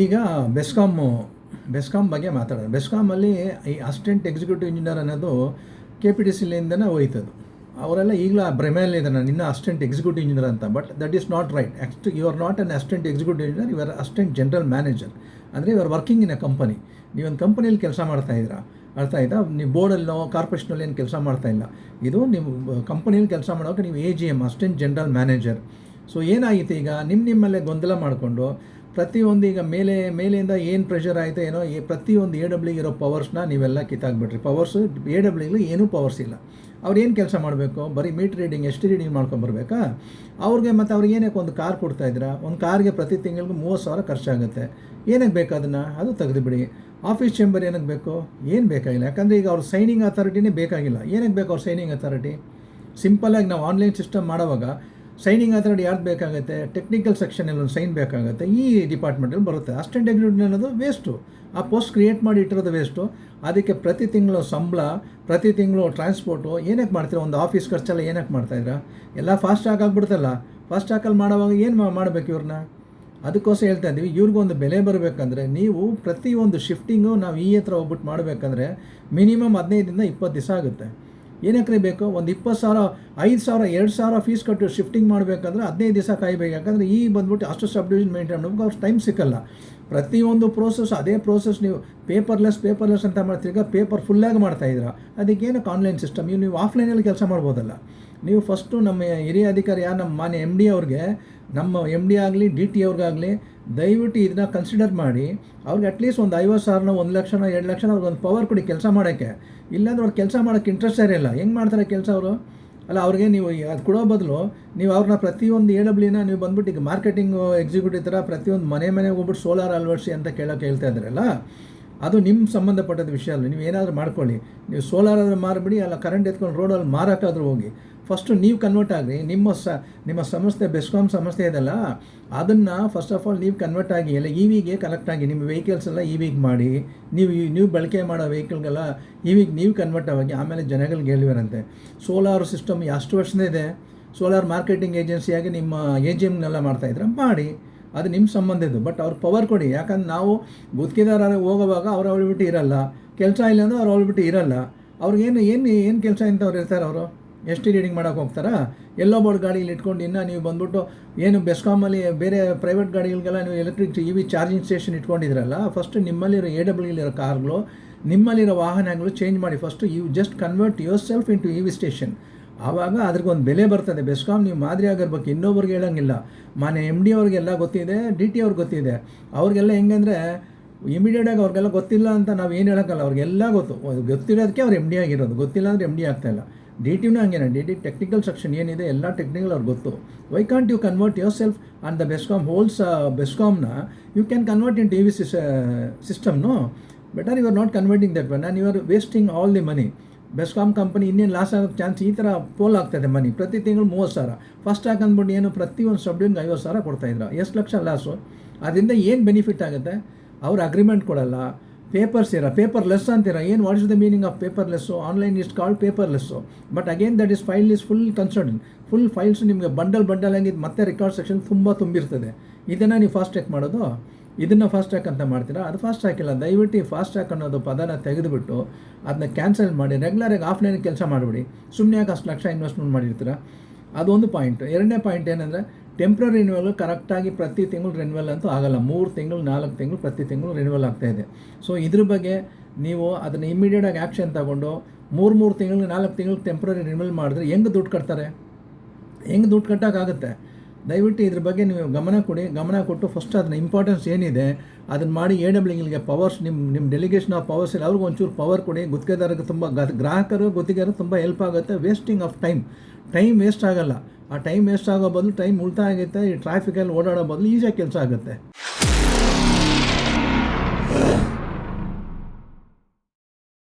ಈಗ ಬೆಸ್ಕಾಮ್ ಬಗ್ಗೆ ಮಾತಾಡೋಣ. ಬೆಸ್ಕಾಮಲ್ಲಿ ಈ ಅಸಿಸ್ಟೆಂಟ್ ಎಕ್ಸಿಕ್ಯೂಟಿವ್ ಇಂಜಿನಿಯರ್ ಅನ್ನೋದು KPTCಲಿಂದನೇ ಹೋಯ್ತದು. ಅವರೆಲ್ಲ ಈಗಲೂ ಆ ಭ್ರಮೆಯಲ್ಲಿದ್ದಾರೆ, ನಾನು ಇನ್ನೂ ಅಸಿಸ್ಟೆಂಟ್ ಎಕ್ಸಿಕ್ಯೂಟಿವ್ ಇಂಜಿನಿಯರ್ ಅಂತ. But that is not right. You are not an assistant executive engineer, you are assistant general manager. ಅಂದರೆ you are working in a company. ನೀವೊಂದು ಕಂಪನಿಯಲ್ಲಿ ಕೆಲಸ ಮಾಡ್ತಾಯಿದ್ದೀರಾ, ಅರ್ಥ ಆಯಿತಾ? ನೀವು ಬೋರ್ಡಲ್ಲೋ ಕಾರ್ಪೊರೇಷನಲ್ಲಿ ಏನು ಕೆಲಸ ಮಾಡ್ತಾಯಿಲ್ಲ. ಇದು ನೀವು ಕಂಪನಿಯಲ್ಲಿ ಕೆಲಸ ಮಾಡೋಕೆ ನೀವು AGM assistant general manager. So ಏನಾಗಿತ್ತು, ಈಗ ನಿಮ್ಮಲ್ಲೇ ಗೊಂದಲ ಮಾಡಿಕೊಂಡು ಪ್ರತಿಯೊಂದು ಈಗ ಮೇಲೆಯಿಂದ ಏನು ಪ್ರೆಷರ್ ಆಯಿತು ಏನೋ, ಪ್ರತಿಯೊಂದು AWಗೆ ಇರೋ ಪವರ್ಸ್ನ ನೀವೆಲ್ಲ ಕಿತ್ತಾಕ್ಬಿಟ್ರಿ. ಪವರ್ಸು AWಗೆ ಏನೂ ಪವರ್ಸ್ ಇಲ್ಲ. ಅವ್ರು ಏನು ಕೆಲಸ ಮಾಡಬೇಕು? ಬರೀ ಮೀಟ್ ರೀಡಿಂಗ್, ಎಷ್ಟು ರೀಡಿಂಗ್ ಮಾಡ್ಕೊಂಬರ್ಬೇಕಾ ಅವ್ರಿಗೆ? ಮತ್ತು ಅವ್ರಿಗೆ ಏನಕ್ಕೆ ಒಂದು ಕಾರ್ ಕೊಡ್ತಾಯಿದ್ದೀರಾ? ಒಂದು ಕಾರ್ಗೆ ಪ್ರತಿ ತಿಂಗಳಿಗೆ 30,000 ಖರ್ಚಾಗುತ್ತೆ. ಏನಕ್ಕೆ ಬೇಕು ಅದನ್ನು? ಅದು ತೆಗೆದುಬಿಡಿ. ಆಫೀಸ್ ಚೇಂಬರ್ ಏನಕ್ಕೆ ಬೇಕು? ಏನು ಬೇಕಾಗಿಲ್ಲ. ಯಾಕಂದರೆ ಈಗ ಅವ್ರ ಸೈನಿಂಗ್ ಅಥಾರಿಟಿನೇ ಬೇಕಾಗಿಲ್ಲ. ಏನಕ್ಕೆ ಬೇಕು ಅವ್ರ ಸೈನಿಂಗ್ ಅಥಾರಿಟಿ? ಸಿಂಪಲ್ಲಾಗಿ ನಾವು ಆನ್ಲೈನ್ ಸಿಸ್ಟಮ್ ಮಾಡೋವಾಗ ಸೈನಿಂಗ್ ಅಥಾರಿಟಿ ಯಾರ್ದು ಬೇಕಾಗುತ್ತೆ? ಟೆಕ್ನಿಕಲ್ ಸೆಕ್ಷನಲ್ಲಿ ಒಂದು ಸೈನ್ ಬೇಕಾಗುತ್ತೆ. ಈ ಡಿಪಾರ್ಟ್ಮೆಂಟಲ್ಲಿ ಬರುತ್ತೆ. ಅಸಿಸ್ಟೆಂಟ್ ಎಕ್ಸಿಕ್ಯೂಟಿವ್ ಅನ್ನೋದು ವೇಸ್ಟು. ಆ ಪೋಸ್ಟ್ ಕ್ರಿಯೇಟ್ ಮಾಡಿ ಇಟ್ಟಿರೋದು ವೇಸ್ಟು. ಅದಕ್ಕೆ ಪ್ರತಿ ತಿಂಗಳು ಸಂಬಳ, ಪ್ರತಿ ತಿಂಗಳು ಟ್ರಾನ್ಸ್ಪೋರ್ಟು ಏನಕ್ಕೆ ಮಾಡ್ತೀರಾ? ಒಂದು ಆಫೀಸ್ ಖರ್ಚೆಲ್ಲ ಏನಕ್ಕೆ ಮಾಡ್ತಾಯಿದ್ದೀರಾ? ಎಲ್ಲ ಫಾಸ್ಟ್ ಟ್ರ್ಯಾಕ್ ಆಗಿಬಿಡ್ತಲ್ಲ. ಫಾಸ್ಟ್ ಟ್ರ್ಯಾಕಲ್ಲಿ ಮಾಡೋವಾಗ ಏನು ಮಾಡಬೇಕು ಇವ್ರನ್ನ? ಅದಕ್ಕೋಸ್ಕರ ಹೇಳ್ತಾ ಇದ್ದೀವಿ, ಇವ್ರಿಗೊಂದು ಬೆಲೆ ಬರಬೇಕಂದ್ರೆ ನೀವು ಪ್ರತಿಯೊಂದು ಶಿಫ್ಟಿಂಗು ನಾವು ಈ ಹತ್ರ ಹೋಗ್ಬಿಟ್ಟು ಮಾಡಬೇಕಂದ್ರೆ ಮಿನಿಮಮ್ 15ರಿಂದ 20 ದಿವಸ ಆಗುತ್ತೆ. ಏನಕ್ಕೆ ಬೇಕು? ಒಂದು 20,000, 5,000, 2,000 ಫೀಸ್ ಕಟ್ಟು ಶಿಫ್ಟಿಂಗ್ ಮಾಡಬೇಕಂದ್ರೆ 15 ದಿವಸ ಕಾಯಬೇಕು. ಯಾಕಂದರೆ ಈ ಬಂದ್ಬಿಟ್ಟು ಅಷ್ಟು ಸಬ್ ಡಿವಿಷನ್ ಮೇಂಟೈನ್ ಮಾಡಬೇಕು, ಅವ್ರು ಟೈಮ್ ಸಿಕ್ಕಲ್ಲ. ಪ್ರತಿಯೊಂದು ಪ್ರೋಸೆಸ್ ಅದೇ ಪ್ರೋಸೆಸ್ ನೀವು ಪೇಪರ್ಲೆಸ್ ಅಂತ ಮಾಡ್ತೀರಿ. ಈಗ ಪೇಪರ್ ಫುಲ್ಲಾಗಿ ಮಾಡ್ತಾಯಿದ್ದೀರಾ. ಅದಕ್ಕೇನಕ್ಕೆ ಆನ್ಲೈನ್ ಸಿಸ್ಟಮ್? ನೀವು ಆಫ್ಲೈನಲ್ಲಿ ಕೆಲಸ ಮಾಡ್ಬೋದಲ್ಲ. ನೀವು ಫಸ್ಟು ನಮ್ಮ ಹಿರಿಯ ಅಧಿಕಾರಿ ಯಾರು, ನಮ್ಮ ಮಾನ್ಯ MD ಅವ್ರಿಗೆ, ನಮ್ಮ MD ಆಗಲಿ DT ಅವ್ರಿಗಾಗಲಿ ದಯವಿಟ್ಟು ಇದನ್ನ ಕನ್ಸಿಡರ್ ಮಾಡಿ ಅವ್ರಿಗೆ ಅಟ್ಲೀಸ್ಟ್ ಒಂದು 50,000, 1,00,000, 2,00,000 ಅವ್ರಿಗೆ ಒಂದು ಪವರ್ ಕೊಡಿ ಕೆಲಸ ಮಾಡೋಕ್ಕೆ. ಇಲ್ಲಾಂದ್ರೆ ಅವ್ರು ಕೆಲಸ ಮಾಡೋಕ್ಕೆ ಇಂಟ್ರೆಸ್ಟ್ ಇರಲ್ಲ. ಹೆಂಗೆ ಮಾಡ್ತಾರೆ ಕೆಲಸ ಅವರು? ಅಲ್ಲ, ಅವ್ರಿಗೆ ನೀವು ಅದು ಕೊಡೋ ಬದಲು ನೀವು ಅವ್ರನ್ನ ಪ್ರತಿಯೊಂದು AWನ ನೀವು ಬಂದ್ಬಿಟ್ಟು ಈಗ ಮಾರ್ಕೆಟಿಂಗ್ ಎಕ್ಸಿಕ್ಯೂಟಿವ್ ಥರ ಪ್ರತಿಯೊಂದು ಮನೆಗೆ ಹೋಗ್ಬಿಟ್ಟು ಸೋಲಾರ್ ಅಳವಡಿಸಿ ಅಂತ ಹೇಳ್ತಾ ಇದ್ದಾರಲ್ಲ, ಅದು ನಿಮ್ಮ ಸಂಬಂಧಪಟ್ಟದ ವಿಷಯ ಅಲ್ಲ. ನೀವು ಏನಾದರೂ ಮಾಡ್ಕೊಳ್ಳಿ. ನೀವು ಸೋಲಾರ್ ಆದರೂ ಮಾರಿಬಿಡಿ, ಅಲ್ಲ ಕರೆಂಟ್ ಎತ್ಕೊಂಡು ರೋಡಲ್ಲಿ ಮಾರೋಕ್ಕಾದ್ರೂ ಹೋಗಿ. ಫಸ್ಟು ನೀವು ಕನ್ವರ್ಟ್ ಆಗಿ ನಿಮ್ಮ ಸಂಸ್ಥೆ ಬೆಸ್ಕಾಮ್ ಸಂಸ್ಥೆ ಇದೆಲ್ಲ, ಅದನ್ನು ಫಸ್ಟ್ ಆಫ್ ಆಲ್ ನೀವು ಕನ್ವರ್ಟ್ ಆಗಿ ಎಲ್ಲ EVಗೆ ಕನೆಕ್ಟ್ ಆಗಿ ನಿಮ್ಮ ವೆಹಿಕಲ್ಸ್ ಎಲ್ಲ EVಗೆ ಮಾಡಿ, ನೀವು ಬಳಕೆ ಮಾಡೋ ವೆಹಿಕಲ್ಗೆಲ್ಲ EVಗೆ ನೀವು ಕನ್ವರ್ಟ್ ಆಗಿ ಆಮೇಲೆ ಜನಗಳಿಗೆ ಹೇಳಿವರಂತೆ. ಸೋಲಾರ್ ಸಿಸ್ಟಮ್ ಎಷ್ಟು ವರ್ಷದಿಂದ ಇದೆ. ಸೋಲಾರ್ ಮಾರ್ಕೆಟಿಂಗ್ ಏಜೆನ್ಸಿಯಾಗಿ ನಿಮ್ಮ AGMನೆಲ್ಲ ಮಾಡ್ತಾಯಿದ್ರೆ ಮಾಡಿ, ಅದು ನಿಮ್ಮ ಸಂಬಂಧದ್ದು. ಬಟ್ ಅವ್ರಿಗೆ ಪವರ್ ಕೊಡಿ. ಯಾಕಂದ್ರೆ ನಾವು ಗುತ್ತಿಗೆದಾರ ಹೋಗೋವಾಗ ಅವ್ರು ಅವಳ್ಬಿಟ್ಟು ಇರಲ್ಲ, ಕೆಲಸ ಇಲ್ಲ ಅಂದರೆ ಅವ್ರು ಅವಳ್ಬಿಟ್ಟು ಇರಲ್ಲ. ಅವ್ರಿಗೇನು ಕೆಲಸ ಇಂಥವ್ರು ಇರ್ತಾರೆ. ಅವರು ಎಷ್ಟು ರೀಡಿಂಗ್ ಮಾಡೋಕೆ ಹೋಗ್ತಾರಾ? ಎಲ್ಲೋ ಬೋರ್ಡ್ ಗಾಡೀಲಿ ಇಟ್ಕೊಂಡು ಇನ್ನೂ ನೀವು ಬಂದ್ಬಿಟ್ಟು ಏನು ಬೆಸ್ಕಾಮಲ್ಲಿ ಬೇರೆ ಪ್ರೈವೇಟ್ ಗಾಡಿಗಳಿಗೆಲ್ಲ ನೀವು ಎಲೆಕ್ಟ್ರಿಕ್ EV ಚಾರ್ಜಿಂಗ್ ಸ್ಟೇಷನ್ ಇಟ್ಕೊಂಡಿದ್ರಲ್ಲ, ಫಸ್ಟು ನಿಮ್ಮಲ್ಲಿರೋ AWಲಿರೋ ಕಾರ್ಗಳು, ನಿಮ್ಮಲ್ಲಿರೋ ವಾಹನಗಳು ಚೇಂಜ್ ಮಾಡಿ. First you just convert yourself into EV station. ಆವಾಗ ಅದ್ರಿಗೊಂದು ಬೆಲೆ ಬರ್ತದೆ. ಬೆಸ್ಕಾಮ್ ನೀವು ಮಾದರಿ ಆಗಿರ್ಬೇಕು, ಇನ್ನೊಬ್ರಿಗೆ ಹೇಳೋಂಗಿಲ್ಲ. ಮಾನ್ಯ MD ಅವ್ರಿಗೆಲ್ಲ ಗೊತ್ತಿದೆ, DT ಅವ್ರಿಗೆ ಗೊತ್ತಿದೆ. ಅವ್ರಿಗೆಲ್ಲ ಹೆಂಗಂದರೆ ಇಮಿಡಿಯೇಟಾಗಿ ಅವ್ರಿಗೆಲ್ಲ ಗೊತ್ತಿಲ್ಲ ಅಂತ ನಾವು ಏನು ಹೇಳೋಕ್ಕಲ್ಲ. ಅವ್ರಿಗೆಲ್ಲ ಗೊತ್ತಿರೋದಕ್ಕೆ ಅವ್ರು MD ಆಗಿರೋದು. ಗೊತ್ತಿಲ್ಲ ಅಂದರೆ MD ಆಗ್ತಾಯಿಲ್ಲ. DTನೂ ಹಂಗೇನೆ. DT ಟೆಕ್ನಿಕಲ್ ಸೆಕ್ಷನ್ ಏನಿದೆ ಎಲ್ಲ ಟೆಕ್ನಿಕಲ್ ಅವ್ರಿಗೆ ಗೊತ್ತು. Why can't you convert yourself on the BESCOM holes ಬೆಸ್ಕಾಮ್ನ you can convert in EV ಸಿಸ್ಟಮ್ನು. Better you are not converting that one and you are wasting all the money. BESCOM company ಇನ್ನೇನು loss ಆಗೋಕ್ಕೆ chance. ಈ ಥರ pole ಆಗ್ತಾಯಿದೆ ಮನಿ. ಪ್ರತಿ ತಿಂಗಳು 30,000 first ಹಾಕಂದ್ಬಿಟ್ಟು ಏನು ಪ್ರತಿಯೊಂದು ಸಬ್ಡಿಂಗ್ 50,000 ಕೊಡ್ತಾಯಿದ್ರು. ಎಷ್ಟು ಲಕ್ಷ ಲಾಸು? ಅದರಿಂದ ಏನು ಬೆನಿಫಿಟ್ ಆಗುತ್ತೆ? ಅವ್ರು ಅಗ್ರಿಮೆಂಟ್ ಕೊಡಲ್ಲ, ಪೇಪರ್ಲೆಸ್ ಅಂತೀರ. ಏನು what is the meaning of paperless? Online is called paperless. But again that is file is full concern. Full files ನಿಮಗೆ ಬಂಡಲ್ ಆಗಿದ್ದು ಮತ್ತೆ ರೆಕಾರ್ಡ್ ಸೆಕ್ಷನ್ ತುಂಬಿರ್ತದೆ. ಇದನ್ನು ನೀವು ಫಾಸ್ಟ್ ಟ್ರ್ಯಾಕ್ ಮಾಡೋದು, ಇದನ್ನು ಫಾಸ್ಟ್ ಟ್ರ್ಯಾಕ್ ಅಂತ ಮಾಡ್ತೀರಾ. ಅದು ಫಾಸ್ಟ್ ಟ್ರ್ಯಾಕ್ ಇಲ್ಲ. ದಯವಿಟ್ಟು ಫಾಸ್ಟ್ ಟ್ರ್ಯಾಕ್ ಅನ್ನೋದು ಪದನ ತೆಗೆದುಬಿಟ್ಟು ಅದನ್ನ ಕ್ಯಾನ್ಸಲ್ ಮಾಡಿ ರೆಗ್ಯುಲರಾಗಿ ಆಫ್ಲೈನ್ ಕೆಲಸ ಮಾಡಿಬಿಡಿ. ಸುಮ್ಮನೆ ಯಾಕೆ ಅಷ್ಟು ಲಕ್ಷ ಇನ್ವೆಸ್ಟ್ಮೆಂಟ್ ಮಾಡಿರ್ತೀರ? ಅದೊಂದು ಪಾಯಿಂಟ್. ಎರಡನೇ ಪಾಯಿಂಟ್ ಏನಂದರೆ ಟೆಂಪ್ರರಿ ರಿನ್ಯೂವಲ್ ಕರೆಕ್ಟಾಗಿ ಪ್ರತಿ ತಿಂಗಳು ರಿನ್ಯೂವಲ್ ಅಂತೂ ಆಗಲ್ಲ. 3 ತಿಂಗಳು 4 ತಿಂಗಳು ಪ್ರತಿ ತಿಂಗಳು ರಿನ್ಯೂವಲ್ ಆಗ್ತಾಯಿದೆ. ಸೊ ಇದ್ರ ಬಗ್ಗೆ ನೀವು ಅದನ್ನು ಇಮಿಡಿಯೇಟಾಗಿ ಆ್ಯಕ್ಷನ್ ತಗೊಂಡು 3 ತಿಂಗಳು 4 ತಿಂಗಳು ಟೆಂಪ್ರರಿ ರಿನ್ಯೂವಲ್ ಮಾಡಿದ್ರೆ ಹೆಂಗೆ ದುಡ್ಡು ಕಟ್ತಾರೆ? ಹೆಂಗೆ ದುಡ್ಡು ಕಟ್ಟೋಕ್ಕಾಗುತ್ತೆ? ದಯವಿಟ್ಟು ಇದ್ರ ಬಗ್ಗೆ ನೀವು ಗಮನ ಕೊಟ್ಟು ಫಸ್ಟ್ ಅದನ್ನ ಇಂಪಾರ್ಟೆನ್ಸ್ ಏನಿದೆ ಅದನ್ನು ಮಾಡಿ. AWಗೆ ಪವರ್ಸ್ ನಿಮ್ಮ ಡೆಲಿಗೇಷನ್ ಆಫ್ ಪವರ್ಸ್ ಇಲ್ಲ, ಅವ್ರಿಗೆ ಒಂಚೂರು ಪವರ್ ಕೊಡಿ. ಗುತ್ತಿಗೆದಾರರಿಗೆ ತುಂಬ ಗ್ರಾಹಕರು ಗುತ್ತಿಗೆದಾರರು ತುಂಬ ಹೆಲ್ಪ್ ಆಗುತ್ತೆ. ವೇಸ್ಟಿಂಗ್ ಆಫ್ ಟೈಮ್ ವೇಸ್ಟ್ ಆಗಲ್ಲ. ಆ ಟೈಮ್ ವೇಸ್ಟ್ ಆಗೋ ಬದಲು ಟೈಮ್ ಉಳಿತಾಯ ಆಗುತ್ತೆ. ಈ ಟ್ರಾಫಿಕಲ್ಲಿ ಓಡಾಡೋ ಬದಲು ಈಸಿಯಾಗಿ ಕೆಲಸ ಆಗುತ್ತೆ.